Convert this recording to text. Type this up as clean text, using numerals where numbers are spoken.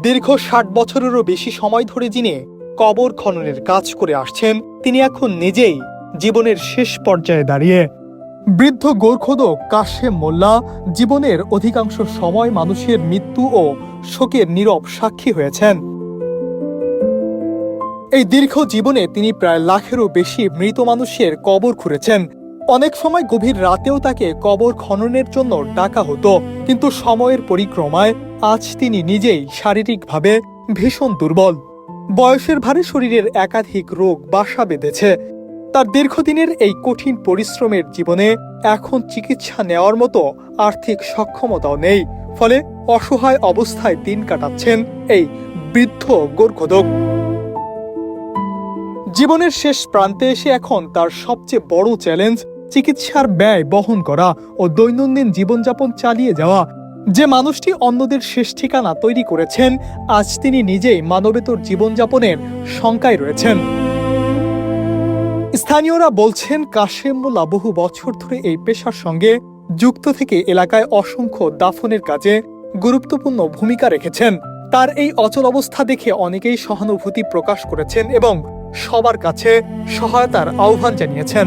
দীর্ঘ ৬০ বছরেরও বেশি সময় ধরে যিনি কবর খননের কাজ করে আসছেন, তিনি এখন নিজেই জীবনের শেষ পর্যায়ে দাঁড়িয়ে। বৃদ্ধ গোরখোদক কাশেম মোল্লা জীবনের অধিকাংশ সময় মানুষের মৃত্যু ও শোকের নীরব সাক্ষী হয়েছেন। এই দীর্ঘ জীবনে তিনি প্রায় লাখেরও বেশি মৃত মানুষের কবর খুঁড়েছেন। অনেক সময় গভীর রাতেও তাকে কবর খননের জন্য ডাকা হতো, কিন্তু সময়ের পরিক্রমায় আজ তিনি নিজেই শারীরিকভাবে ভীষণ দুর্বল। বয়সের ভারে শরীরের একাধিক রোগ বাসা বেঁধেছে। তার দীর্ঘদিনের এই কঠিন পরিশ্রমের জীবনে এখন চিকিৎসা নেওয়ার মতো আর্থিক সক্ষমতাও নেই, ফলে অসহায় অবস্থায় দিন কাটাচ্ছেন এই বৃদ্ধ গোরখোদক। জীবনের শেষ প্রান্তে এসে এখন তার সবচেয়ে বড় চ্যালেঞ্জ চিকিৎসার ব্যয় বহন করা ও দৈনন্দিন জীবনযাপন চালিয়ে যাওয়া। যে মানুষটি অন্যদের শেষ ঠিকানা তৈরি করেছেন, আজ তিনি নিজেই মানবেতর জীবনযাপনের শঙ্কায় রয়েছেন। স্থানীয়রা বলছেন, কাশেম মোল্লা বহু বছর ধরে এই পেশার সঙ্গে যুক্ত থেকে এলাকায় অসংখ্য দাফনের কাজে গুরুত্বপূর্ণ ভূমিকা রেখেছেন। তার এই অচল অবস্থা দেখে অনেকেই সহানুভূতি প্রকাশ করেছেন এবং সবার কাছে সহায়তার আহ্বান জানিয়েছেন।